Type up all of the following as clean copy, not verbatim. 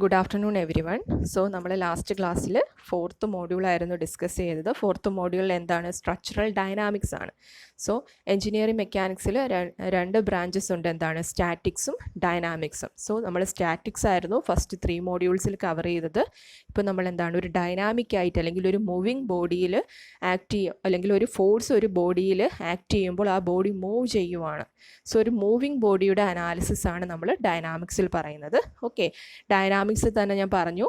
Good afternoon everyone. So നമ്മൾ last ക്ലാസ്സിൽ fourth module ആയിരുന്നു ഡിസ്കസ് ചെയ്തത്. ഫോർത്ത് മോഡ്യൂളിൽ എന്താണ് സ്ട്രക്ചറൽ ഡൈനാമിക്സ് ആണ്. സോ എഞ്ചിനീയറിംഗ് മെക്കാനിക്സിൽ രണ്ട് ബ്രാഞ്ചസ് ഉണ്ട്, എന്താണ് സ്റ്റാറ്റിക്സും ഡൈനാമിക്സും. സോ നമ്മൾ സ്റ്റാറ്റിക്സ് ആയിരുന്നു ഫസ്റ്റ് 3 മോഡ്യൂൾസിൽ കവർ ചെയ്തത്. ഇപ്പോൾ നമ്മൾ എന്താണ് ഒരു ഡൈനാമിക് ആയിട്ട് അല്ലെങ്കിൽ ഒരു മൂവിങ് ബോഡിയിൽ ആക്ട് ചെയ്യും, അല്ലെങ്കിൽ ഒരു ഫോഴ്സ് ഒരു ബോഡിയിൽ ആക്ട് ചെയ്യുമ്പോൾ ആ ബോഡി മൂവ് ചെയ്യുവാണ്. സോ ഒരു മൂവിങ് ബോഡിയുടെ അനാലിസിസ് ആണ് നമ്മൾ ഡൈനാമിക്സിൽ പറയുന്നത്. ഓക്കെ, ഡൈനാമിക്സിൽ തന്നെ ഞാൻ പറഞ്ഞു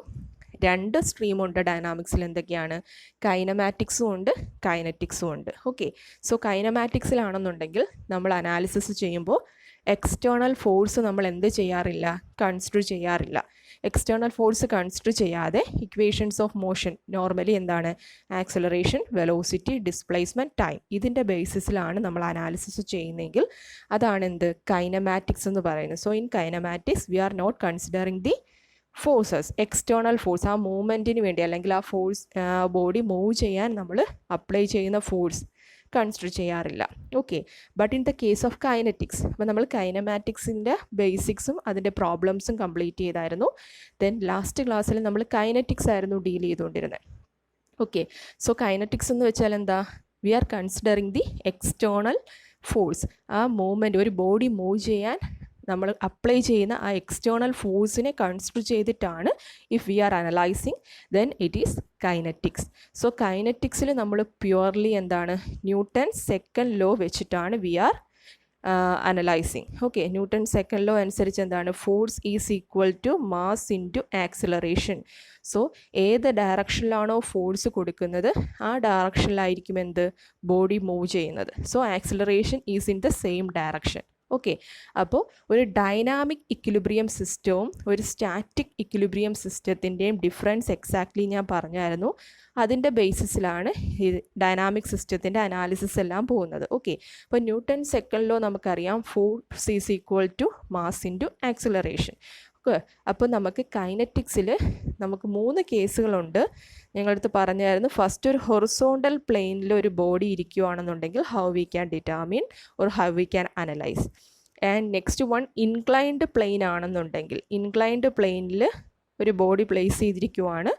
രണ്ട് സ്ട്രീമുണ്ട് ഡൈനാമിക്സിൽ. എന്തൊക്കെയാണ്? കൈനമാറ്റിക്സും ഉണ്ട്, കൈനറ്റിക്സും ഉണ്ട്. ഓക്കെ, സോ കൈനമാറ്റിക്സിലാണെന്നുണ്ടെങ്കിൽ നമ്മൾ അനാലിസിസ് ചെയ്യുമ്പോൾ എക്സ്റ്റേണൽ ഫോഴ്സ് നമ്മൾ എന്ത് ചെയ്യാറില്ല, കൺസിഡർ ചെയ്യാറില്ല. എക്സ്റ്റേണൽ ഫോഴ്സ് കൺസിഡർ ചെയ്യാതെ ഇക്വേഷൻസ് ഓഫ് മോഷൻ നോർമലി എന്താണ് ആക്സലറേഷൻ, വെലോസിറ്റി, ഡിസ്പ്ലേസ്മെൻറ്റ്, ടൈം, ഇതിൻ്റെ ബേസിസിലാണ് നമ്മൾ അനാലിസിസ് ചെയ്യുന്നതെങ്കിൽ അതാണ് എന്ത് കൈനമാറ്റിക്സ് എന്ന് പറയുന്നത്. So in kinematics we are not considering the forces, external force, ആ മൂവ്മെൻറ്റിന് വേണ്ടി അല്ലെങ്കിൽ ആ ഫോഴ്സ് ബോഡി മൂവ് ചെയ്യാൻ നമ്മൾ അപ്ലൈ ചെയ്യുന്ന ഫോഴ്സ് കൺസിഡർ ചെയ്യാറില്ല. Okay, but in the case of kinetics, അപ്പോൾ നമ്മൾ കൈനമാറ്റിക്സിൻ്റെ ബേസിക്സും അതിൻ്റെ പ്രോബ്ലംസും കംപ്ലീറ്റ് ചെയ്തായിരുന്നു. ദെൻ ലാസ്റ്റ് ക്ലാസ്സിൽ നമ്മൾ കൈനറ്റിക്സ് ആയിരുന്നു ഡീൽ ചെയ്തുകൊണ്ടിരുന്നത്. ഓക്കെ, സോ കൈനറ്റിക്സ് എന്ന് വെച്ചാൽ എന്താ? We are considering the external force, ആ മൂവ്മെൻറ്റ് ഒരു ബോഡി മൂവ് ചെയ്യാൻ നമ്മൾ അപ്ലൈ ചെയ്യുന്ന ആ എക്സ്റ്റേണൽ ഫോഴ്സിനെ കൺസിഡർ ചെയ്തിട്ടാണ് if we are analysing, then it is kinetics. So കൈനറ്റിക്സിൽ നമ്മൾ പ്യുവർലി എന്താണ് ന്യൂട്ടൺ സെക്കൻഡ് ലോ വെച്ചിട്ടാണ് we are analysing. Okay, Newton second law അനുസരിച്ച് എന്താണ് force is equal to mass into acceleration. So ഏത് ഡയറക്ഷനിലാണോ ഫോഴ്സ് കൊടുക്കുന്നത് ആ ഡയറക്ഷനിലായിരിക്കും എന്ത് ബോഡി മൂവ് ചെയ്യുന്നത്. So acceleration is in the same direction. Okay, അപ്പോൾ ഒരു ഡൈനാമിക് ഇക്വിലിബ്രിയം സിസ്റ്റവും ഒരു സ്റ്റാറ്റിക് ഇക്വിലിബ്രിയം സിസ്റ്റത്തിൻ്റെയും ഡിഫറൻസ് എക്സാക്ട്ലി ഞാൻ പറഞ്ഞായിരുന്നു. അതിൻ്റെ ബേസിസിലാണ് ഈ ഡൈനാമിക് സിസ്റ്റത്തിൻ്റെ അനാലിസിസ് എല്ലാം പോകുന്നത്. ഓക്കെ, അപ്പോൾ ന്യൂട്ടൺ സെക്കൻഡ് ലോ നമുക്കറിയാം, force is equal to mass into acceleration. Okay, അപ്പോൾ നമുക്ക് കൈനറ്റിക്സിൽ നമുക്ക് 3 കേസുകളുണ്ട്. ഞങ്ങളടുത്ത് പറഞ്ഞായിരുന്നു, ഫസ്റ്റ് ഒരു ഹൊറിസോണ്ടൽ പ്ലെയിനിൽ ഒരു ബോഡി ഇരിക്കുകയാണെന്നുണ്ടെങ്കിൽ how we can determine or how we can analyse. And next one inclined plane ആണെന്നുണ്ടെങ്കിൽ ഇൻക്ലൈൻഡ് പ്ലെയിനിൽ ഒരു ബോഡി പ്ലേസ് ചെയ്തിരിക്കുവാണ്,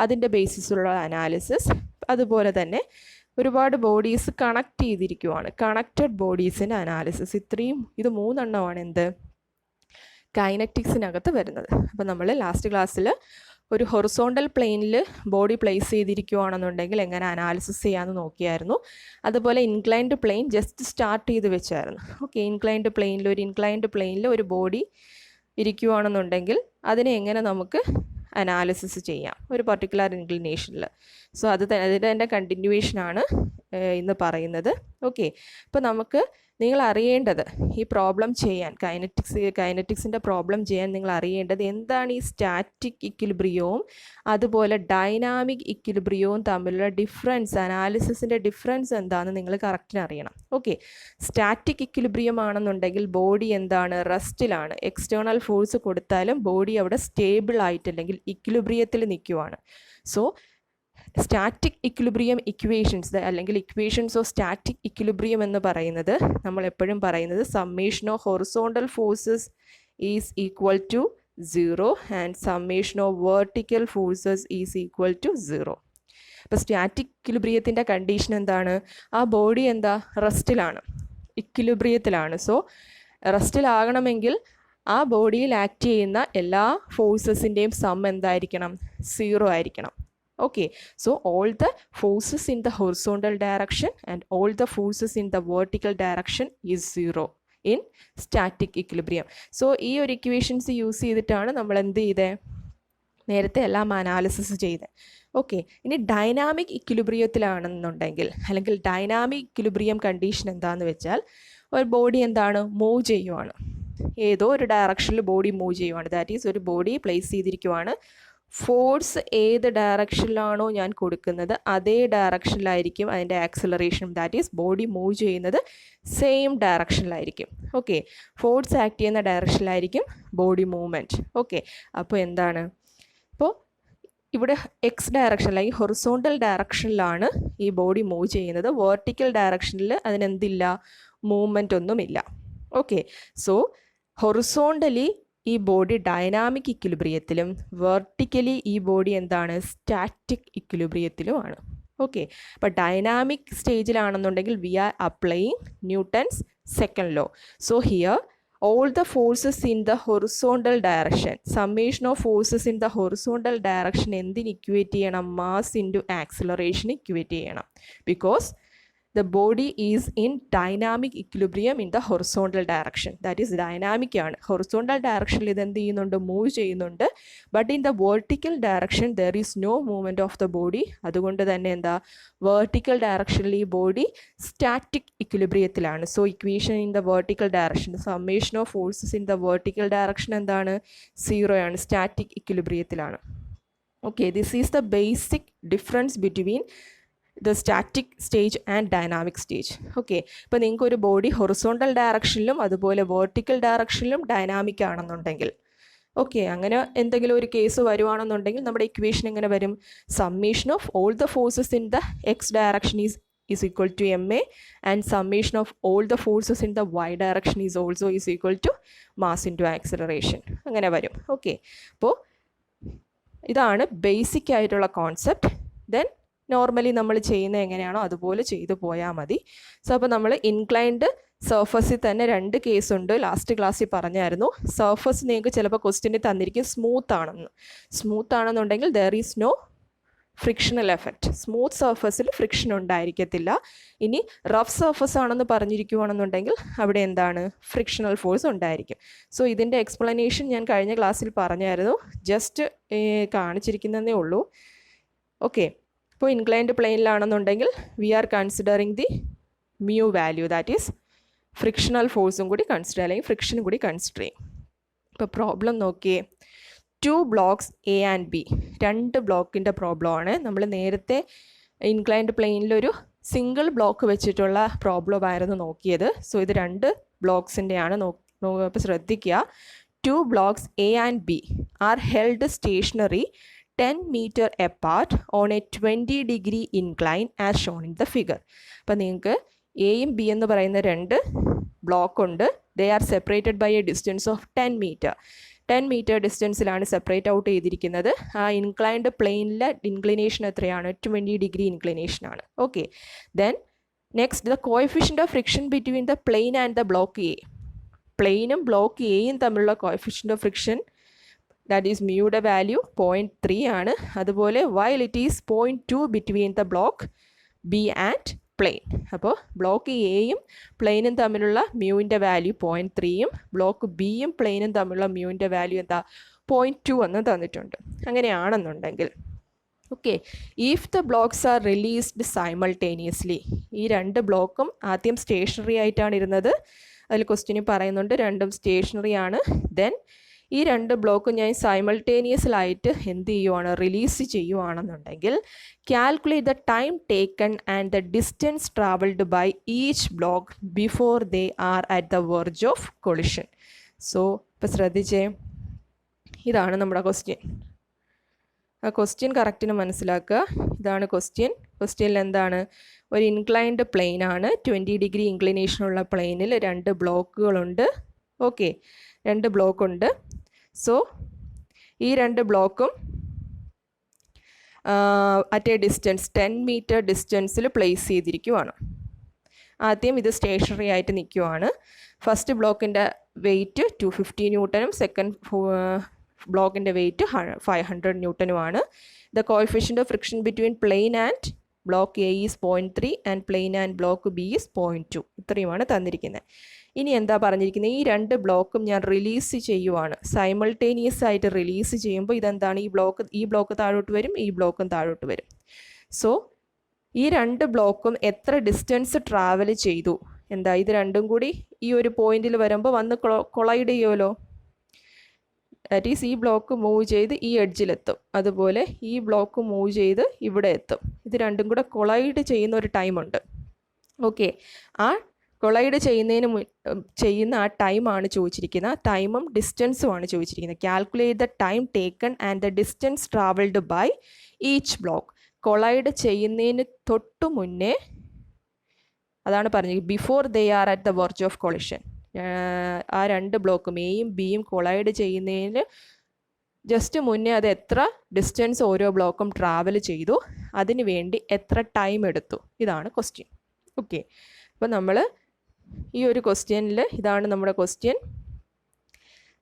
അതിൻ്റെ ബേസിസുള്ള അനാലിസിസ്. അതുപോലെ തന്നെ ഒരുപാട് ബോഡീസ് കണക്ട് ചെയ്തിരിക്കുവാണ്, കണക്റ്റഡ് ബോഡീസിൻ്റെ അനാലിസിസ്. ഇത് 3 എണ്ണമാണ് എന്ത് കൈനറ്റിക്സിനകത്ത് വരുന്നത്. അപ്പോൾ നമ്മൾ ലാസ്റ്റ് ക്ലാസ്സിൽ ഒരു ഹൊറിസോണ്ടൽ പ്ലെയിനിൽ ബോഡി പ്ലേസ് ചെയ്തിരിക്കുകയാണെന്നുണ്ടെങ്കിൽ എങ്ങനെ അനാലിസിസ് ചെയ്യാമെന്ന് നോക്കിയായിരുന്നു. അതുപോലെ ഇൻക്ലൈൻഡ് പ്ലെയിൻ ജസ്റ്റ് സ്റ്റാർട്ട് ചെയ്ത് വെച്ചായിരുന്നു. ഓക്കെ, ഇൻക്ലൈൻഡ് പ്ലെയിനിൽ ഒരു ബോഡി ഇരിക്കുകയാണെന്നുണ്ടെങ്കിൽ അതിനെ എങ്ങനെ നമുക്ക് അനാലിസിസ് ചെയ്യാം ഒരു പർട്ടിക്കുലർ ഇൻക്ലിനേഷനിൽ. സോ അതിൻ്റെ കണ്ടിന്യൂവേഷനാണ് ഇന്ന് പറയുന്നത്. ഓക്കെ, അപ്പോൾ നമുക്ക് നിങ്ങൾ അറിയേണ്ടത് ഈ പ്രോബ്ലം ചെയ്യാൻ കൈനറ്റിക്സിൻ്റെ പ്രോബ്ലം ചെയ്യാൻ നിങ്ങൾ അറിയേണ്ടത് എന്താണ് ഈ സ്റ്റാറ്റിക് ഇക്വിലിബ്രിയവും അതുപോലെ ഡൈനാമിക് ഇക്വിലിബ്രിയവും തമ്മിലുള്ള ഡിഫറൻസ്, അനാലിസിസിൻ്റെ ഡിഫറൻസ് എന്താണെന്ന് നിങ്ങൾ കറക്റ്റിന് അറിയണം. ഓക്കെ, സ്റ്റാറ്റിക് ഇക്വിലിബ്രിയം ആണെന്നുണ്ടെങ്കിൽ ബോഡി എന്താണ് റെസ്റ്റിലാണ്, എക്സ്റ്റേണൽ ഫോഴ്സ് കൊടുത്താലും ബോഡി അവിടെ സ്റ്റേബിൾ ആയിട്ടല്ലെങ്കിൽ ഇക്വിലിബ്രിയത്തിൽ നിൽക്കുവാണ്. സോ സ്റ്റാറ്റിക് ഇക്വിലിബ്രിയം ഇക്വേഷൻസ് അല്ലെങ്കിൽ ഇക്വേഷൻസ് ഓഫ് സ്റ്റാറ്റിക് ഇക്വിലിബ്രിയം എന്ന് പറയുന്നത് നമ്മൾ എപ്പോഴും പറയുന്നത് summation of horizontal forces is equal to 0 and summation of vertical forces is equal to 0. അപ്പോൾ സ്റ്റാറ്റിക് ഇക്വിലിബ്രിയത്തിൻ്റെ കണ്ടീഷൻ എന്താണ്? ആ ബോഡി എന്താ റെസ്റ്റിലാണ്, ഇക്വിലിബ്രിയത്തിലാണ്. സോ റെസ്റ്റിലാകണമെങ്കിൽ ആ ബോഡിയിൽ ആക്ട് ചെയ്യുന്ന എല്ലാ ഫോഴ്സസിൻ്റെയും സം എന്തായിരിക്കണം? 0 ആയിരിക്കണം. Okay, so all the forces in the horizontal direction and all the forces in the vertical direction is 0 in static equilibrium. So ഈ ഒരു ഇക്വേഷൻസ് യൂസ് ചെയ്തിട്ടാണ് നമ്മൾ എന്ത് ചെയ്തത്, നേരത്തെ എല്ലാം അനാലിസിസ് ചെയ്തത്. ഓക്കെ, ഇനി ഡൈനാമിക് ഇക്വിലിബ്രിയത്തിലാണെന്നുണ്ടെങ്കിൽ അല്ലെങ്കിൽ ഡൈനാമിക് ഇക്വിലിബ്രിയം കണ്ടീഷൻ എന്താണെന്ന് വെച്ചാൽ ഒരു ബോഡി എന്താണ് മൂവ് ചെയ്യുവാണ്, ഏതോ ഒരു ഡയറക്ഷനിൽ ബോഡി മൂവ് ചെയ്യുവാണ്. ദാറ്റ് ഈസ് ഒരു ബോഡി പ്ലേസ് ചെയ്തിരിക്കുവാണ്, ഫോഴ്സ് ഏത് ഡയറക്ഷനിലാണോ ഞാൻ കൊടുക്കുന്നത് അതേ ഡയറക്ഷനിലായിരിക്കും അതിൻ്റെ acceleration. That is body move ചെയ്യുന്നത് സെയിം ഡയറക്ഷനിലായിരിക്കും. ഓക്കെ, ഫോഴ്സ് ആക്ട് ചെയ്യുന്ന ഡയറക്ഷനിലായിരിക്കും ബോഡി മൂവ്മെൻറ്റ്. ഓക്കെ, അപ്പോൾ എന്താണ്, ഇപ്പോൾ ഇവിടെ എക്സ് ഡയറക്ഷൻ അല്ലെങ്കിൽ ഹൊറിസോണ്ടൽ ഡയറക്ഷനിലാണ് ഈ ബോഡി മൂവ് ചെയ്യുന്നത്, വെർട്ടിക്കൽ ഡയറക്ഷനിൽ അതിനെന്തില്ല, മൂവ്മെൻ്റ് ഒന്നുമില്ല. ഓക്കെ, സോ ഹൊറിസോണ്ടലി ഈ ബോഡി ഡൈനാമിക് ഇക്വിലിബ്രിയത്തിലും വെർട്ടിക്കലി ഈ ബോഡി എന്താണ് സ്റ്റാറ്റിക് ഇക്വിലിബ്രിയത്തിലുമാണ്. ഓക്കെ, അപ്പോൾ ഡൈനാമിക് സ്റ്റേജിലാണെന്നുണ്ടെങ്കിൽ we are applying Newton's second law. So here all the forces in the horizontal direction, summation of forces in the horizontal direction എന്തിന് equate ചെയ്യണം? Mass into acceleration equate ചെയ്യണം. Because the body is in dynamic equilibrium in the horizontal direction. That is dynamic ആണ്. horizontal direction ഇത് എന്ത് ചെയ്യുന്നുണ്ട്? Move ചെയ്യുന്നുണ്ട്. but in the vertical direction there is no movement of the body. അതുകൊണ്ട് തന്നെ എന്താ vertical direction ഈ body static ഇക്വിലിബ്രിയത്തിലാണ്. So equation in the vertical direction, summation of forces in the vertical direction എന്താണ്? 0 ആണ്, static ഇക്വിലിബ്രിയത്തിലാണ്. okay, this is the basic difference between the static stage and dynamic stage. Okay, ഇപ്പോൾ നിങ്ങൾക്ക് ഒരു body horizontal ഡയറക്ഷനിലും അതുപോലെ vertical ഡയറക്ഷനിലും dynamic ആണെന്നുണ്ടെങ്കിൽ, okay, അങ്ങനെ എന്തെങ്കിലും ഒരു കേസ് വരുവാണെന്നുണ്ടെങ്കിൽ നമ്മുടെ ഇക്വേഷൻ എങ്ങനെ വരും? Summation of all the forces in the x direction is equal to ma, and summation of all the forces in the y direction is also is equal to mass into acceleration. അങ്ങനെ വരും. Okay, അപ്പോൾ ഇതാണ് basic ആയിട്ടുള്ള concept. Then normally നമ്മൾ ചെയ്യുന്നത് എങ്ങനെയാണോ അതുപോലെ ചെയ്തു പോയാൽ മതി. സോ അപ്പോൾ നമ്മൾ ഇൻക്ലൈൻഡ് സർഫസിൽ തന്നെ 2 കേസുണ്ട്. ലാസ്റ്റ് ക്ലാസ്സിൽ പറഞ്ഞായിരുന്നു. സർഫസ് നിങ്ങൾക്ക് ചിലപ്പോൾ ക്വസ്റ്റ്യനിൽ തന്നിരിക്കും സ്മൂത്ത് ആണെന്ന്. സ്മൂത്ത് ആണെന്നുണ്ടെങ്കിൽ there is no frictional effect. Smooth സർഫസിൽ ഫ്രിക്ഷൻ ഉണ്ടായിരിക്കത്തില്ല. ഇനി റഫ് സർഫസ് ആണെന്ന് പറഞ്ഞിരിക്കുകയാണെന്നുണ്ടെങ്കിൽ അവിടെ എന്താണ്? ഫ്രിക്ഷണൽ ഫോഴ്സ് ഉണ്ടായിരിക്കും. സോ ഇതിൻ്റെ എക്സ്പ്ലനേഷൻ ഞാൻ കഴിഞ്ഞ ക്ലാസ്സിൽ പറഞ്ഞായിരുന്നു. ജസ്റ്റ് കാണിച്ചിരിക്കുന്നതേ ഉള്ളൂ. ഓക്കെ, ഇപ്പോൾ ഇൻക്ലൈൻഡ് പ്ലെയിനിലാണെന്നുണ്ടെങ്കിൽ we are considering the mu value, that is frictional ഫോഴ്സും കൂടി കൺസിഡർ, അല്ലെങ്കിൽ ഫ്രിക്ഷനും കൂടി കൺസിഡർ ചെയ്യും. ഇപ്പോൾ പ്രോബ്ലം നോക്കിയേ. 2 blocks A and B, 2 ബ്ലോക്കിൻ്റെ പ്രോബ്ലമാണ്. നമ്മൾ നേരത്തെ ഇൻക്ലൈൻഡ് പ്ലെയിനിലൊരു സിംഗിൾ ബ്ലോക്ക് വെച്ചിട്ടുള്ള പ്രോബ്ലം ആയിരുന്നു നോക്കിയത്. സോ ഇത് 2 ബ്ലോക്സിൻ്റെയാണ്. അപ്പോൾ ശ്രദ്ധിക്കുക. 2 blocks A and B are held stationary 10 meter apart on a 20-degree incline as shown in the figure. അപ്പോൾ നിങ്ങൾക്ക് എയും ബി എന്ന് പറയുന്ന 2 ബ്ലോക്ക് ഉണ്ട്. They are separated by a distance of 10 meter. 10 meter ഡിസ്റ്റൻസിലാണ് സെപ്പറേറ്റ് ഔട്ട് ചെയ്തിരിക്കുന്നത്. ആ inclined പ്ലെയിനിലെ ഇൻക്ലിനേഷൻ എത്രയാണ്? 20 degree ഇൻക്ലിനേഷനാണ്. Okay, then next the coefficient of friction between the plane and the block A. പ്ലെയിനും ബ്ലോക്ക് എയും തമ്മിലുള്ള coefficient of friction, that is മ്യൂയുടെ വാല്യൂ 0.3 ആണ്. അതുപോലെ while it is 0.2 between the block B and plane. അപ്പോൾ block എയും പ്ലെയിനും തമ്മിലുള്ള മ്യൂവിൻ്റെ വാല്യൂ 0.3യും ബ്ലോക്ക് ബിയും പ്ലെയിനും തമ്മിലുള്ള മ്യൂവിൻ്റെ വാല്യൂ എന്താ? 0.2 എന്ന് തന്നിട്ടുണ്ട്. അങ്ങനെയാണെന്നുണ്ടെങ്കിൽ okay, if the blocks R released simultaneously, ഈ 2 ബ്ലോക്കും ആദ്യം സ്റ്റേഷനറി ആയിട്ടാണ് ഇരുന്നത്. അതിൽ ക്വസ്റ്റ്യനിൽ പറയുന്നുണ്ട് 2ഉം സ്റ്റേഷനറി ആണ്. ദെൻ ഈ 2 ബ്ലോക്കും ഞാൻ സൈമൾട്ടേനിയസിലായിട്ട് എന്ത് ചെയ്യുവാണ്? റിലീസ് ചെയ്യുവാണെന്നുണ്ടെങ്കിൽ calculate the time taken and the distance travelled by each block before they are at the verge of collision. So ഇപ്പോൾ ശ്രദ്ധിച്ചേ, ഇതാണ് നമ്മുടെ ക്വസ്റ്റ്യൻ. ആ ക്വസ്റ്റ്യൻ കറക്റ്റിന് മനസ്സിലാക്കുക. ഇതാണ് ക്വസ്റ്റ്യൻ. ക്വസ്റ്റ്യനിൽ എന്താണ്? ഒരു ഇൻക്ലൈൻഡ് പ്ലെയിൻ ആണ്. 20 degree ഇൻക്ലിനേഷനുള്ള പ്ലെയിനിൽ 2 ബ്ലോക്കുകളുണ്ട്. ഓക്കെ, 2 ബ്ലോക്കുണ്ട്. സോ ഈ 2 ബ്ലോക്കും അറ്റ് എ ഡിസ്റ്റൻസ് 10 meter ഡിസ്റ്റൻസിൽ പ്ലേസ് ചെയ്തിരിക്കുവാണ്. ആദ്യം ഇത് സ്റ്റേഷനറി ആയിട്ട് നിൽക്കുവാണ്. ഫസ്റ്റ് ബ്ലോക്കിൻ്റെ വെയിറ്റ് 250 ന്യൂട്ടനും സെക്കൻഡ് ബ്ലോക്കിൻ്റെ വെയിറ്റ് 500 ന്യൂട്ടനുമാണ്. The coefficient of friction between plane and block A is 0.3 and plane and block B is 0.2. ഇത്രയുമാണ് തന്നിരിക്കുന്നത്. ഇനി എന്താ പറഞ്ഞിരിക്കുന്നത്? ഈ 2 ബ്ലോക്കും ഞാൻ റിലീസ് ചെയ്യുവാണ്. സൈമൾട്ടേനിയസ് ആയിട്ട് റിലീസ് ചെയ്യുമ്പോൾ ഇതെന്താണ്? ഈ ബ്ലോക്ക് താഴോട്ട് വരും, ഈ ബ്ലോക്കും താഴോട്ട് വരും. സോ ഈ 2 ബ്ലോക്കും എത്ര ഡിസ്റ്റൻസ് ട്രാവൽ ചെയ്തു? എന്താ ഇത് രണ്ടും കൂടി ഈ ഒരു പോയിന്റിൽ വരുമ്പോൾ വന്ന് കൊളൈഡ് ചെയ്യുമല്ലോ. ദാറ്റ് ഈസ് ഈ ബ്ലോക്ക് മൂവ് ചെയ്ത് ഈ എഡ്ജിലെത്തും, അതുപോലെ ഈ ബ്ലോക്ക് മൂവ് ചെയ്ത് ഇവിടെ എത്തും. ഇത് രണ്ടും കൂടെ കൊളൈഡ് ചെയ്യുന്ന ഒരു ടൈമുണ്ട്. ഓക്കെ, ആ കൊളൈഡ് ചെയ്യുന്ന ആ ടൈമാണ് ചോദിച്ചിരിക്കുന്നത്. ആ ടൈമും ഡിസ്റ്റൻസും ആണ് ചോദിച്ചിരിക്കുന്നത്. Calculate the time taken and the distance travelled by each block. Collide ചെയ്യുന്നതിന് തൊട്ടു മുന്നേ, അതാണ് പറഞ്ഞത് before they are at the verge of collision. ആ രണ്ട് ബ്ലോക്കും എയും ബിയും കൊളൈഡ് ചെയ്യുന്നതിന് ജസ്റ്റ് മുന്നേ അത് എത്ര ഡിസ്റ്റൻസ് ഓരോ ബ്ലോക്കും ട്രാവൽ ചെയ്തു, അതിന് വേണ്ടി എത്ര ടൈം എടുത്തു, ഇതാണ് ക്വസ്റ്റ്യൻ. ഓക്കെ, അപ്പോൾ നമ്മൾ ഈ ഒരു ക്വസ്റ്റ്യനിൽ ഇതാണ് നമ്മുടെ ക്വസ്റ്റ്യൻ.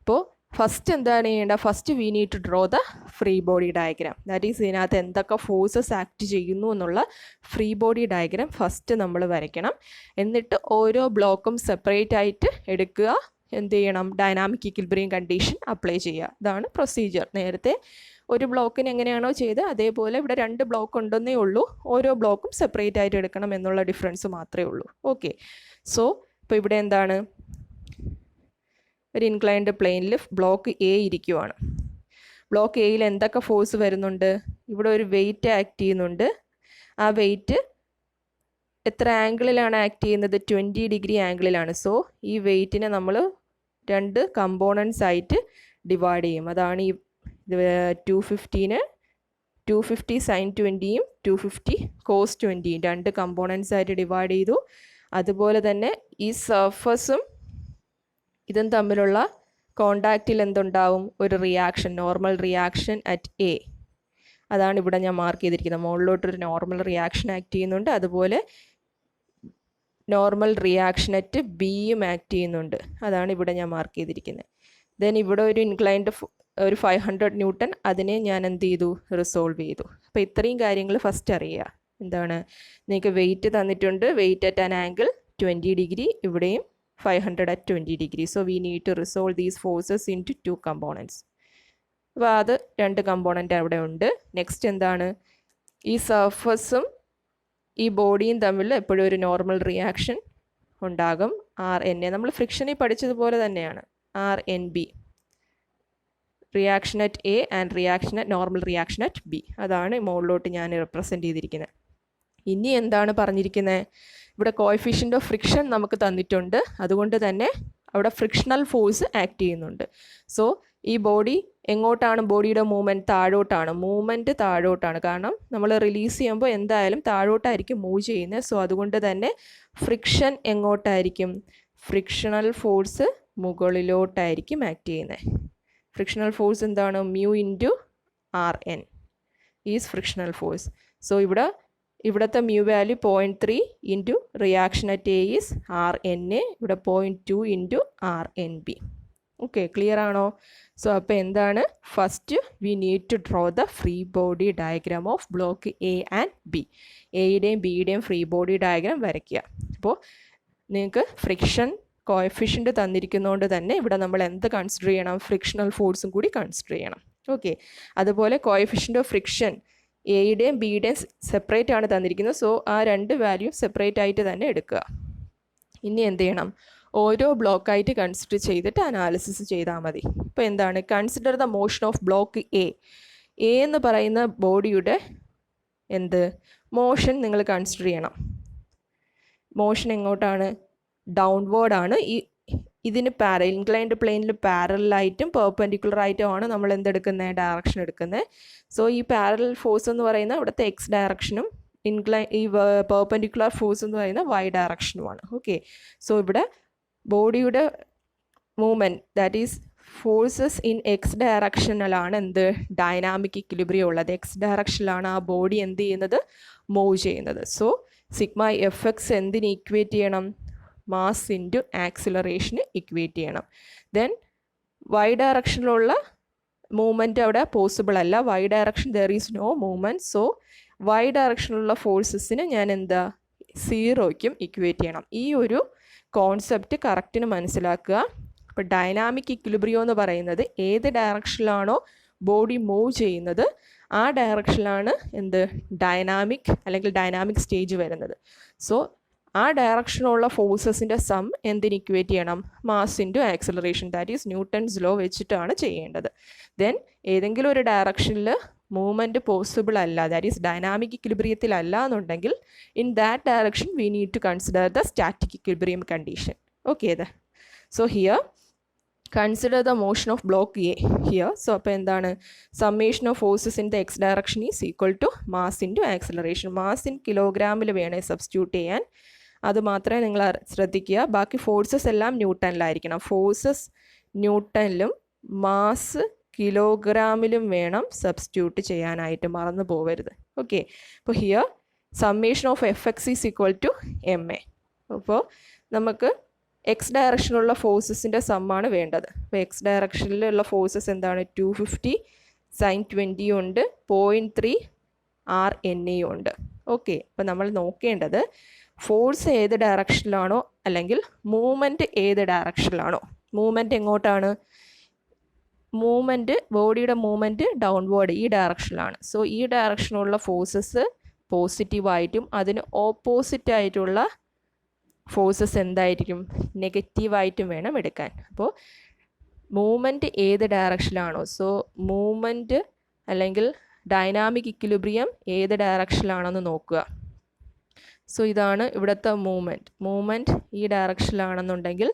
അപ്പോൾ ഫസ്റ്റ് എന്താണ് ചെയ്യേണ്ടത്? First we need to draw the free body diagram. That is ഇതിനകത്ത് എന്തൊക്കെ ഫോഴ്സസ് ആക്ട് ചെയ്യുന്നു എന്നുള്ള ഫ്രീ ബോഡി ഡയഗ്രാം ഫസ്റ്റ് നമ്മൾ വരയ്ക്കണം. എന്നിട്ട് ഓരോ ബ്ലോക്കും സെപ്പറേറ്റ് ആയിട്ട് എടുക്കുക, എന്ത് ചെയ്യണം? ഡൈനാമിക് ഇക്വിലിബ്രിയം കണ്ടീഷൻ അപ്ലൈ ചെയ്യുക. ഇതാണ് പ്രൊസീജിയർ. നേരത്തെ ഒരു ബ്ലോക്കിന് എങ്ങനെയാണോ ചെയ്ത് അതേപോലെ ഇവിടെ 2 ബ്ലോക്ക് ഉണ്ടെന്നേ ഉള്ളൂ. ഓരോ ബ്ലോക്കും സെപ്പറേറ്റ് ആയിട്ട് എടുക്കണം എന്നുള്ള ഡിഫറൻസ് മാത്രമേ ഉള്ളൂ. ഓക്കെ, സോ ഇപ്പോൾ ഇവിടെ എന്താണ്? ഒരു ഇൻക്ലൈൻഡ് പ്ലെയിനിൽ ബ്ലോക്ക് എ ഇരിക്കുവാണ്. ബ്ലോക്ക് എയിൽ എന്തൊക്കെ ഫോഴ്സ് വരുന്നുണ്ട്? ഇവിടെ ഒരു വെയിറ്റ് ആക്ട് ചെയ്യുന്നുണ്ട്. ആ വെയിറ്റ് എത്ര ആംഗിളിലാണ് ആക്ട് ചെയ്യുന്നത്? 20 ഡിഗ്രി ആംഗിളിലാണ്. സോ ഈ വെയിറ്റിനെ നമ്മൾ 2 കമ്പോണൻസ് ആയിട്ട് ഡിവൈഡ് ചെയ്യും. അതാണ് ഈ 250ന് 250 sin 20യും 250 cos 20യും 2 കമ്പോണൻസ് ആയിട്ട് ഡിവൈഡ് ചെയ്തു. അതുപോലെ തന്നെ ഈ സർഫസും ഇതും തമ്മിലുള്ള കോണ്ടാക്റ്റിൽ എന്തുണ്ടാവും? ഒരു reaction, normal reaction at A. അതാണ് ഇവിടെ ഞാൻ മാർക്ക് ചെയ്തിരിക്കുന്നത്. മുകളിലോട്ടൊരു നോർമൽ റിയാക്ഷൻ ആക്ട് ചെയ്യുന്നുണ്ട്, അതുപോലെ നോർമൽ റിയാക്ഷൻ അറ്റ് ബിയും ആക്ട് ചെയ്യുന്നുണ്ട്. അതാണ് ഇവിടെ ഞാൻ മാർക്ക് ചെയ്തിരിക്കുന്നത്. ദെൻ ഇവിടെ ഒരു ഇൻക്ലൈൻഡ് ഒരു 500 ന്യൂട്ടൺ, അതിനെ ഞാൻ എന്ത് ചെയ്തു? റിസോൾവ് ചെയ്തു. അപ്പോൾ ഇത്രയും കാര്യങ്ങൾ ഫസ്റ്റ് അറിയുക. എന്താണ്? നിങ്ങൾക്ക് വെയിറ്റ് തന്നിട്ടുണ്ട്, weight at an angle 20 degree, ഇവിടെയും 500 at 20 degree. So we need to resolve these forces into 2 components. അപ്പോൾ അത് 2 കമ്പോണൻ്റ് അവിടെ ഉണ്ട്. നെക്സ്റ്റ് എന്താണ്? ഈ സർഫസും ഈ ബോഡിയും തമ്മിൽ എപ്പോഴും ഒരു നോർമൽ റിയാക്ഷൻ ഉണ്ടാകും. RNA നമ്മൾ ഫ്രിക്ഷനിൽ പഠിച്ചതുപോലെ തന്നെയാണ്. RNB, reaction at A and reaction at normal reaction at B. അതാണ് മുകളിലോട്ട് ഞാൻ റെപ്രസെൻറ്റ് ചെയ്തിരിക്കുന്നത്. ഇനി എന്താണ് പറഞ്ഞിരിക്കുന്നത്? ഇവിടെ കോഎഫിഷ്യൻ്റ് ഓഫ് ഫ്രിക്ഷൻ നമുക്ക് തന്നിട്ടുണ്ട്. അതുകൊണ്ട് തന്നെ അവിടെ ഫ്രിക്ഷണൽ ഫോഴ്സ് ആക്ട് ചെയ്യുന്നുണ്ട്. സോ ഈ ബോഡി എങ്ങോട്ടാണ്? ബോഡിയുടെ മൂവ്മെൻറ്റ് താഴോട്ടാണ്. മൂവ്മെൻറ്റ് താഴോട്ടാണ്. കാരണം നമ്മൾ റിലീസ് ചെയ്യുമ്പോൾ എന്തായാലും താഴോട്ടായിരിക്കും മൂവ് ചെയ്യുന്നത്. സോ അതുകൊണ്ട് തന്നെ ഫ്രിക്ഷൻ എങ്ങോട്ടായിരിക്കും? ഫ്രിക്ഷണൽ ഫോഴ്സ് മുകളിലോട്ടായിരിക്കും ആക്ട് ചെയ്യുന്നത്. ഫ്രിക്ഷണൽ ഫോഴ്സ് എന്താണ്? mu into RN is frictional force. So ഇവിടുത്തെ mu value 0.3 into reaction at A is RNA, ഇവിടെ 0.2 ഇൻറ്റു RNB. ഓക്കെ, ക്ലിയർ ആണോ? സോ അപ്പോൾ എന്താണ്? First we need to draw the free body diagram of block A and B. എയുടെയും ബിയുടെയും free body diagram വരയ്ക്കുക. അപ്പോൾ നിങ്ങൾക്ക് ഫ്രിക്ഷൻ കോഎഫിഷ്യൻ്റ് തന്നിരിക്കുന്നതുകൊണ്ട് തന്നെ ഇവിടെ നമ്മൾ എന്ത് കൺസിഡർ ചെയ്യണം? ഫ്രിക്ഷണൽ ഫോഴ്സും കൂടി കൺസിഡർ ചെയ്യണം. ഓക്കെ, അതുപോലെ കോഎഫിഷ്യൻ്റ് ഓഫ് ഫ്രിക്ഷൻ എയുടെയും ബിയുടെയും സെപ്പറേറ്റ് ആണ് തന്നിരിക്കുന്നത്. സോ ആ 2 വാല്യൂ സെപ്പറേറ്റ് ആയിട്ട് തന്നെ എടുക്കുക. ഇനി എന്ത് ചെയ്യണം? ഓരോ ബ്ലോക്കായിട്ട് കൺസിഡർ ചെയ്തിട്ട് അനാലിസിസ് ചെയ്താൽ മതി. ഇപ്പോൾ എന്താണ്? Consider the motion of block A. A എന്ന് പറയുന്ന ബോഡിയുടെ മോഷൻ നിങ്ങൾ കൺസിഡർ ചെയ്യണം. മോഷൻ എങ്ങോട്ടാണ്? ഡൗൺവേർഡാണ്. ഇതിന് ഇൻക്ലൈൻഡ് പ്ലെയിനിൽ പാരലായിട്ടും പെർപെൻഡിക്കുലറായിട്ടുമാണ് നമ്മൾ എന്തെടുക്കുന്നത്? ഡയറക്ഷൻ എടുക്കുന്നത്. സോ ഈ പാരലൽ ഫോഴ്സ് എന്ന് പറയുന്നത് ഇവിടുത്തെ എക്സ് ഡയറക്ഷനും ഈ പെർപെൻഡിക്കുലർ ഫോഴ്സ് എന്ന് പറയുന്നത് വൈ ഡയറക്ഷനുമാണ്. ഓക്കെ, സോ ഇവിടെ ബോഡിയുടെ movement, that is forces in X ഡയറക്ഷനിലാണ് ഡൈനാമിക് ഇക്വിലിബ്രിയം ഉള്ളത്. എക്സ് ഡയറക്ഷനിലാണ് ആ ബോഡി എന്ത് ചെയ്യുന്നത്? മൂവ് ചെയ്യുന്നത്. സോ സിഗ്മ എഫ് എന്തിന് ഇക്വേറ്റ് ചെയ്യണം? മാസ് ഇൻറ്റു ആക്സിലറേഷന് ഇക്വേറ്റ് ചെയ്യണം. ദെൻ വൈ ഡയറക്ഷനിലുള്ള മൂവ്മെൻറ്റ് അവിടെ പോസിബിൾ അല്ല. Y direction there is no movement. So Y ഡയറക്ഷനിലുള്ള ഫോഴ്സസിന് ഞാൻ 0യ്ക്കും ഇക്വേറ്റ് ചെയ്യണം. ഈ ഒരു കോൺസെപ്റ്റ് കറക്റ്റിന് മനസ്സിലാക്കുക. ഇപ്പോൾ ഡൈനാമിക് ഇക്വിലിബ്രിയം എന്ന് പറയുന്നത് ഏത് ഡയറക്ഷനിലാണോ ബോഡി മൂവ് ചെയ്യുന്നത് ആ ഡയറക്ഷനിലാണ് ഡൈനാമിക് അല്ലെങ്കിൽ ഡൈനാമിക് സ്റ്റേജ് വരുന്നത്. സോ ആ ഡയറക്ഷനുള്ള ഫോഴ്സസിൻ്റെ സം എന്തിന് ഇക്വേറ്റ് ചെയ്യണം? Mass into acceleration, that is Newton's law വെച്ചിട്ടാണ് ചെയ്യേണ്ടത്. ദെൻ ഏതെങ്കിലും ഒരു ഡയറക്ഷനിൽ മൂവ്മെൻറ്റ് പോസിബിൾ അല്ല, ദാറ്റ് ഈസ് ഡൈനാമിക് ഇക്വിലിബ്രിയത്തിലല്ല എന്നുണ്ടെങ്കിൽ in that direction we need to consider the static equilibrium condition. Okay, so here consider the motion of block A here. So അപ്പോൾ എന്താണ്? Summation of forces in the x direction is equal to mass into acceleration. Mass in കിലോഗ്രാമിൽ വേണേൽ substitute ചെയ്യാൻ. അത് മാത്രമേ നിങ്ങൾ ശ്രദ്ധിക്കുക. ബാക്കി ഫോഴ്സസ് എല്ലാം ന്യൂട്ടണിലായിരിക്കണം. ഫോഴ്സസ് ന്യൂട്ടണിലും മാസ് കിലോഗ്രാമിലും വേണം സബ്സ്റ്റിറ്റ്യൂട്ട് ചെയ്യാനായിട്ട്, മറന്നു പോകരുത്. ഓക്കെ, അപ്പോൾ here summation of F x is equal to m a. അപ്പോൾ നമുക്ക് എക്സ് ഡയറക്ഷനിലുള്ള ഫോഴ്സസിൻ്റെ സമ്മാണ് വേണ്ടത്. അപ്പോൾ എക്സ് ഡയറക്ഷനിലുള്ള ഫോഴ്സസ് എന്താണ്? 250 sin 20 ഉണ്ട്, 0.3 RNA ഉണ്ട്. ഓക്കെ, അപ്പോൾ നമ്മൾ നോക്കേണ്ടത് ഫോഴ്സ് ഏത് ഡയറക്ഷനിലാണോ അല്ലെങ്കിൽ മൂവ്മെൻറ്റ് ഏത് ഡയറക്ഷനിലാണോ. മൂവ്മെൻറ്റ് എങ്ങോട്ടാണ്? മൂവ്മെൻറ്റ്, ബോഡിയുടെ മൂവ്മെൻറ്റ് ഡൗൺവേർഡ് ഈ ഡയറക്ഷനിലാണ്. സോ ഈ ഡയറക്ഷനിലുള്ള ഫോഴ്സസ് പോസിറ്റീവായിട്ടും അതിന് ഓപ്പോസിറ്റായിട്ടുള്ള ഫോഴ്സസ് എന്തായിരിക്കും? നെഗറ്റീവായിട്ടും വേണം എടുക്കാൻ. അപ്പോൾ മൂവ്മെൻറ്റ് ഏത് ഡയറക്ഷനിലാണോ, സോ മൂവ്മെൻറ്റ് അല്ലെങ്കിൽ ഡൈനാമിക് ഇക്വിലിബ്രിയം ഏത് ഡയറക്ഷനിലാണെന്ന് നോക്കുക. സോ ഇതാണ് ഇവിടുത്തെ മൂവ്മെൻറ്റ് ഈ ഡയറക്ഷനിലാണെന്നുണ്ടെങ്കിൽ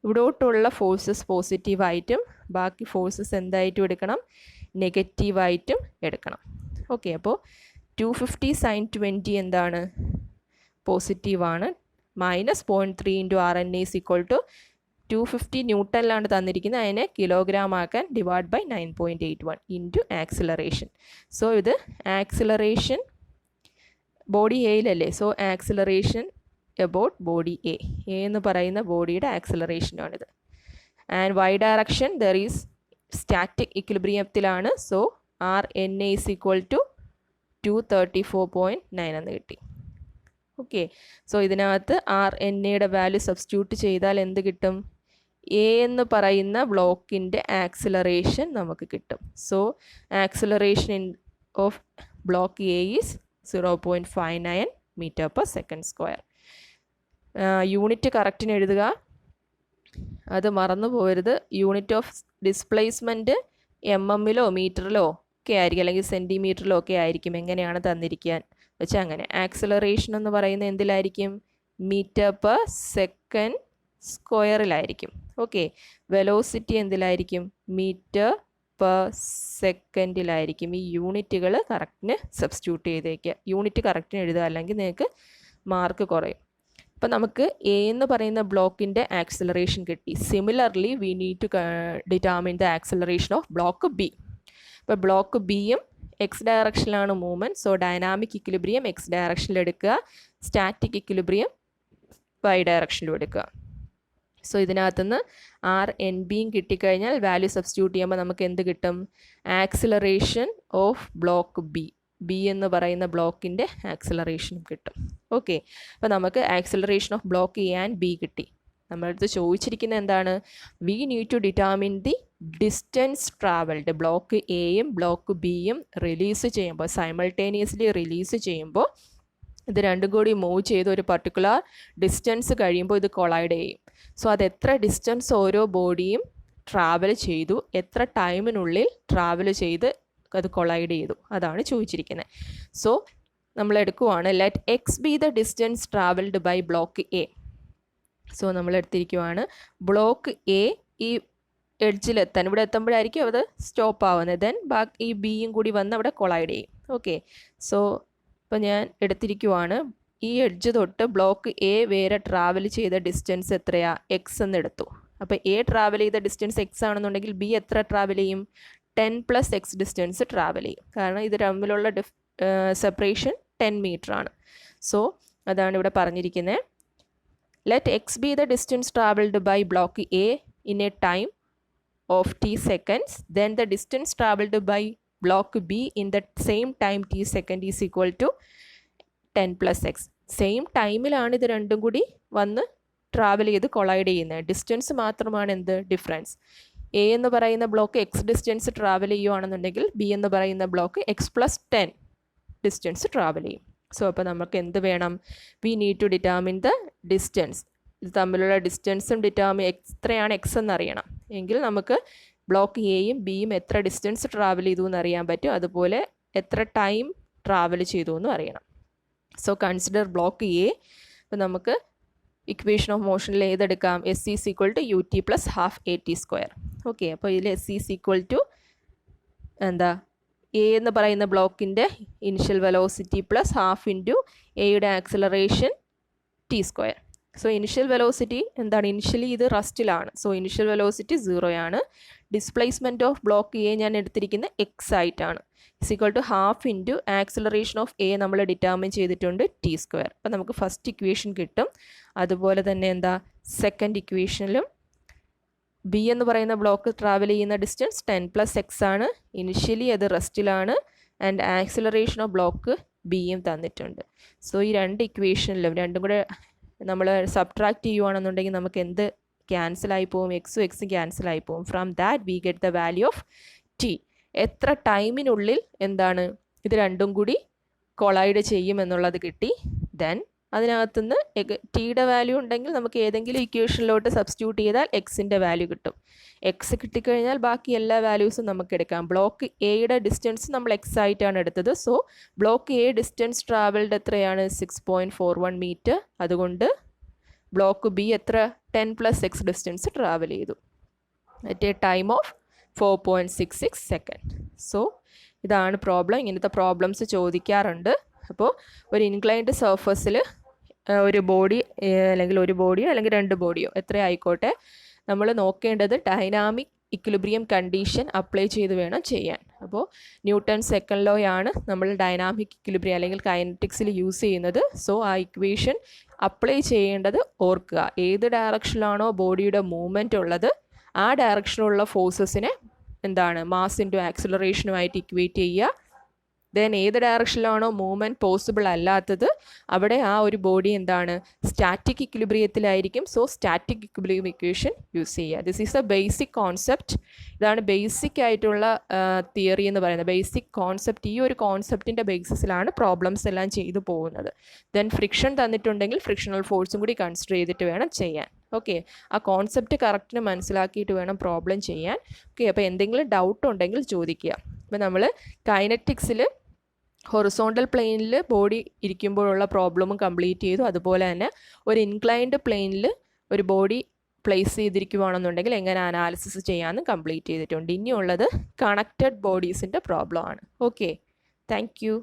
ഇവിടോട്ടുള്ള ഫോഴ്സസ് പോസിറ്റീവായിട്ടും ബാക്കി ഫോഴ്സസ് എന്തായിട്ടും എടുക്കണം? നെഗറ്റീവായിട്ടും എടുക്കണം. ഓക്കെ, അപ്പോൾ 250 sin 20 എന്താണ്? പോസിറ്റീവാണ്. -0.3 × RNA ഈസ് ഈക്വൽ ടു 250 ന്യൂട്ടണിലാണ് തന്നിരിക്കുന്നത്, അതിനെ കിലോഗ്രാം ആക്കാൻ divide by 9.81 into acceleration. So ഇത് ആക്സിലറേഷൻ ബോഡി എയിലല്ലേ, so acceleration about body A എന്ന് പറയുന്ന ബോഡിയുടെ ആക്സിലറേഷനാണിത്. And Y direction there is static ഇക്വിലിബ്രിയത്തിലാണ്. So RNA is equal to 234.9 എന്ന് കിട്ടി. ഓക്കെ, സോ ഇതിനകത്ത് RNAയുടെ വാല്യൂ സബ്സ്റ്റിറ്റ്യൂട്ട് ചെയ്താൽ എന്ത് കിട്ടും? എ എന്ന് പറയുന്ന ബ്ലോക്കിൻ്റെ ആക്സിലറേഷൻ നമുക്ക് കിട്ടും. So acceleration of block A is 0.59 m/s². Unit കറക്റ്റിന് എഴുതുക, അത് മറന്നു പോകരുത്. യൂണിറ്റ് ഓഫ് ഡിസ്പ്ലേസ്മെൻറ്റ് mm-ലോ മീറ്ററിലോ ഒക്കെ ആയിരിക്കും, അല്ലെങ്കിൽ സെൻറ്റിമീറ്ററിലോ ഒക്കെ ആയിരിക്കും. എങ്ങനെയാണ് തന്നിരിക്കാൻ വെച്ചാൽ അങ്ങനെ. ആക്സിലറേഷൻ എന്ന് പറയുന്നത് എന്തിലായിരിക്കും? m/s². Okay, velocity എന്തിലായിരിക്കും? m/s. ഈ യൂണിറ്റുകൾ കറക്റ്റിന് സബ്സ്റ്റിറ്റ്യൂട്ട് ചെയ്തേക്കുക. യൂണിറ്റ് കറക്റ്റിന് എഴുതുക, അല്ലെങ്കിൽ നിങ്ങൾക്ക് മാർക്ക് കുറയും. അപ്പം നമുക്ക് എ എന്ന് പറയുന്ന ബ്ലോക്കിൻ്റെ ആക്സിലറേഷൻ കിട്ടി. Similarly we need to determine the acceleration of block B. ഇപ്പോൾ ബ്ലോക്ക് ബിയും എക്സ് ഡയറക്ഷനിലാണ് movement. So dynamic equilibrium X ഡയറക്ഷനിൽ എടുക്കുക, സ്റ്റാറ്റിക് ഇക്വിലിബ്രിയം വൈ ഡയറക്ഷനിലും എടുക്കുക. സോ ഇതിനകത്തുനിന്ന് RNBയും കിട്ടിക്കഴിഞ്ഞാൽ വാല്യൂ സബ്സ്റ്റിറ്റ്യൂട്ട് ചെയ്യുമ്പോൾ നമുക്ക് എന്ത് കിട്ടും? ആക്സിലറേഷൻ ഓഫ് ബ്ലോക്ക് ബി എന്ന് പറയുന്ന ബ്ലോക്കിൻ്റെ ആക്സിലറേഷനും കിട്ടും. ഓക്കെ, അപ്പോൾ നമുക്ക് acceleration of block A and B കിട്ടി. നമ്മളടുത്ത് ചോദിച്ചിരിക്കുന്നത് എന്താണ്? We need to determine the distance travelled. Block എയും ബ്ലോക്ക് ബിയും റിലീസ് ചെയ്യുമ്പോൾ, സൈമൾട്ടേനിയസ്ലി റിലീസ് ചെയ്യുമ്പോൾ, ഇത് രണ്ടും കൂടി മൂവ് ചെയ്ത് ഒരു പർട്ടിക്കുലർ ഡിസ്റ്റൻസ് കഴിയുമ്പോൾ ഇത് കൊളൈഡ് ചെയ്യും. സോ അത് എത്ര ഡിസ്റ്റൻസ് ഓരോ ബോഡിയും ട്രാവൽ ചെയ്തു, എത്ര ടൈമിനുള്ളിൽ ട്രാവൽ ചെയ്ത് അത് കൊളൈഡ് ചെയ്തു, അതാണ് ചോദിച്ചിരിക്കുന്നത്. സോ നമ്മൾ എടുക്കുവാണ്, let X be the distance travelled by block A. So നമ്മൾ എടുത്തിരിക്കുവാണ് ബ്ലോക്ക് എ ഈ എഡ്ജിലെത്താൻ, ഇവിടെ എത്തുമ്പോഴായിരിക്കും അത് സ്റ്റോപ്പ് ആവുന്നത്. ദെൻ ബാക്കി ഈ ബിയും കൂടി വന്ന് അവിടെ കൊളൈഡ് ചെയ്യും. ഓക്കെ, സോ ഇപ്പോൾ ഞാൻ എടുത്തിരിക്കുവാണ് ഈ എഡ്ജ് തൊട്ട് ബ്ലോക്ക് എ വരെ ട്രാവൽ ചെയ്ത ഡിസ്റ്റൻസ് എത്രയാ? എക്സ് എന്ന് എടുത്തു. അപ്പോൾ എ ട്രാവൽ ചെയ്ത ഡിസ്റ്റൻസ് എക്സ് ആണെന്നുണ്ടെങ്കിൽ ബി എത്ര ട്രാവൽ ചെയ്യും? 10 + x ഡിസ്റ്റൻസ് ട്രാവൽ ചെയ്യും. കാരണം ഇത് തമ്മിലുള്ള സെപ്പറേഷൻ 10 മീറ്റർ ആണ്. സോ അതാണ് ഇവിടെ പറഞ്ഞിരിക്കുന്നത്. Let X be the distance travelled by block A in a time of t seconds, then the distance traveled by block B in the same time t second is equal to 10 + x. Same ടൈമിലാണ് ഇത് രണ്ടും കൂടി വന്ന് travel ചെയ്ത് collide ചെയ്യുന്നത്. Distance മാത്രമാണ് എന്ത് difference. A എന്ന് പറയുന്ന ബ്ലോക്ക് എക്സ് ഡിസ്റ്റൻസ് ട്രാവൽ ചെയ്യുകയാണെന്നുണ്ടെങ്കിൽ ബി എന്ന് പറയുന്ന ബ്ലോക്ക് x + 10 ഡിസ്റ്റൻസ് ട്രാവൽ ചെയ്യും. സോ അപ്പോൾ നമുക്ക് എന്ത് വേണം? We need to determine the distance. ഇത് തമ്മിലുള്ള ഡിസ്റ്റൻസും എത്രയാണ് എക്സ് എന്നറിയണം. എങ്കിൽ നമുക്ക് ബ്ലോക്ക് എയും ബിയും എത്ര ഡിസ്റ്റൻസ് ട്രാവൽ ചെയ്തു എന്നറിയാൻ പറ്റും, അതുപോലെ എത്ര ടൈം ട്രാവൽ ചെയ്തു എന്നും അറിയണം. So consider block A. അപ്പോൾ നമുക്ക് ഇക്വേഷൻ ഓഫ് മോഷനിൽ ഏതെടുക്കാം? S is equal to U T plus half A T square. Okay, അപ്പോൾ ഇതിൽ എസ് ഈസ് ഈക്വൽ ടു എന്താ? എ എന്ന് പറയുന്ന ബ്ലോക്കിൻ്റെ initial velocity plus half into എയുടെ acceleration T square. So initial velocity എന്താണ്? ഇനിഷ്യലി ഇത് റസ്റ്റിലാണ്. സോ ഇനിഷ്യൽ വെലോസിറ്റി 0 ആണ്. ഡിസ്പ്ലേസ്മെൻറ്റ് ഓഫ് ബ്ലോക്ക് എ ഞാൻ എടുത്തിരിക്കുന്ന എക്സ് ആയിട്ടാണ്. = ½ ഇൻറ്റു ആക്സിലറേഷൻ ഓഫ് എ നമ്മൾ ഡിറ്റർമിൻ ചെയ്തിട്ടുണ്ട് ടി സ്ക്വയർ. അപ്പം നമുക്ക് ഫസ്റ്റ് ഇക്വേഷൻ കിട്ടും. അതുപോലെ തന്നെ എന്താ സെക്കൻഡ് ഇക്വേഷനിലും ബി എന്ന് പറയുന്ന ബ്ലോക്ക് ട്രാവൽ ചെയ്യുന്ന ഡിസ്റ്റൻസ് 10 + x ആണ്. ഇനിഷ്യലി അത് റെസ്റ്റിലാണ്. ആൻഡ് ആക്സിലറേഷൻ ഓഫ് ബ്ലോക്ക് ബിയും തന്നിട്ടുണ്ട്. സോ ഈ രണ്ട് ഇക്വേഷനിലും രണ്ടും കൂടെ നമ്മൾ സബ്ട്രാക്ട് ചെയ്യുവാണെന്നുണ്ടെങ്കിൽ നമുക്ക് എന്ത് ക്യാൻസലായി പോകും? എക്സും ക്യാൻസലായി പോകും. From that we get the value of T. എത്ര ടൈമിനുള്ളിൽ എന്താണ് ഇത് രണ്ടും കൂടി കൊളൈഡ് ചെയ്യും എന്നുള്ളത് കിട്ടി. ദെൻ അതിനകത്തുനിന്ന് ടിയുടെ വാല്യൂ ഉണ്ടെങ്കിൽ നമുക്ക് ഏതെങ്കിലും ഇക്വേഷനിലോട്ട് സബ്സ്റ്റിറ്റ്യൂട്ട് ചെയ്താൽ എക്സിൻ്റെ വാല്യൂ കിട്ടും. എക്സ് കിട്ടിക്കഴിഞ്ഞാൽ ബാക്കി എല്ലാ വാല്യൂസും നമുക്ക് എടുക്കാം. ബ്ലോക്ക് എയുടെ ഡിസ്റ്റൻസ് നമ്മൾ എക്സ് ആയിട്ടാണ് എടുത്തത്. So block A distance travelled എത്രയാണ്? 6.41 മീറ്റർ. അതുകൊണ്ട് ബ്ലോക്ക് ബി എത്ര? 10 + x ഡിസ്റ്റൻസ് ട്രാവൽ ചെയ്തു at A time of 4.66 second. So ഇതാണ് പ്രോബ്ലം. ഇങ്ങനത്തെ പ്രോബ്ലംസ് ചോദിക്കാറുണ്ട്. അപ്പോൾ ഒരു ഇൻക്ലൈൻഡ് സർഫസിൽ ഒരു ബോഡി അല്ലെങ്കിൽ ഒരു ബോഡിയോ അല്ലെങ്കിൽ രണ്ട് ബോഡിയോ എത്ര ആയിക്കോട്ടെ, നമ്മൾ നോക്കേണ്ടത് ഡൈനാമിക് ഇക്വിലിബ്രിയം കണ്ടീഷൻ അപ്ലൈ ചെയ്ത് വേണം ചെയ്യാൻ. അപ്പോൾ ന്യൂട്ടൺ സെക്കൻഡ് ലോ ആണ് നമ്മൾ ഡൈനാമിക് ഇക്വിലിബ്രിയം അല്ലെങ്കിൽ കൈനറ്റിക്സിൽ യൂസ് ചെയ്യുന്നത്. സോ ആ ഇക്വേഷൻ അപ്ലൈ ചെയ്യേണ്ടത് ഓർക്കുക. ഏത് ഡയറക്ഷനിലാണോ ബോഡിയുടെ മൂവ്മെൻറ്റ് ഉള്ളത് ആ ഡയറക്ഷനിലുള്ള ഫോഴ്സസിനെ എന്താണ് മാസ് ഇൻറ്റു ആക്സിലറേഷനുമായിട്ട് ഇക്വേറ്റ് ചെയ്യുക. ദെൻ ഏത് ഡയറക്ഷനിലാണോ മൂവ്മെൻറ്റ് പോസിബിൾ അല്ലാത്തത് അവിടെ ആ ഒരു ബോഡി എന്താണ് സ്റ്റാറ്റിക് ഇക്വിലിബ്രിയത്തിലായിരിക്കും. So static equilibrium equation use ചെയ്യുക. This is a basic concept. ഇതാണ് ബേസിക് ആയിട്ടുള്ള തിയറി എന്ന് പറയുന്നത്. Basic concept. ഈ ഒരു കോൺസെപ്റ്റിൻ്റെ ബേസിസിലാണ് പ്രോബ്ലംസ് എല്ലാം ചെയ്തു പോകുന്നത്. ദെൻ ഫ്രിക്ഷൻ തന്നിട്ടുണ്ടെങ്കിൽ ഫ്രിക്ഷണൽ ഫോഴ്സും കൂടി കൺസിഡർ ചെയ്തിട്ട് വേണം ചെയ്യാൻ. ഓക്കെ, ആ കോൺസെപ്റ്റ് കറക്റ്റിന് മനസ്സിലാക്കിയിട്ട് വേണം പ്രോബ്ലം ചെയ്യാൻ. ഓക്കെ, അപ്പോൾ എന്തെങ്കിലും ഡൗട്ട് ഉണ്ടെങ്കിൽ ചോദിക്കുക. അപ്പോൾ നമ്മൾ കൈനറ്റിക്സിൽ ഹൊറിസോണ്ടൽ പ്ലെയിനിൽ ബോഡി ഇരിക്കുമ്പോഴുള്ള പ്രോബ്ലമും കംപ്ലീറ്റ് ചെയ്തു. അതുപോലെ തന്നെ ഒരു ഇൻക്ലൈൻഡ് പ്ലെയിനിൽ ഒരു ബോഡി പ്ലേസ് ചെയ്തിരിക്കുവാണെന്നുണ്ടെങ്കിൽ എങ്ങനെ അനാലിസിസ് ചെയ്യാമെന്ന് കംപ്ലീറ്റ് ചെയ്തിട്ടുണ്ട്. ഇനിയുള്ളത് കണക്റ്റഡ് ബോഡീസിൻ്റെ പ്രോബ്ലം ആണ്. Okay, thank you.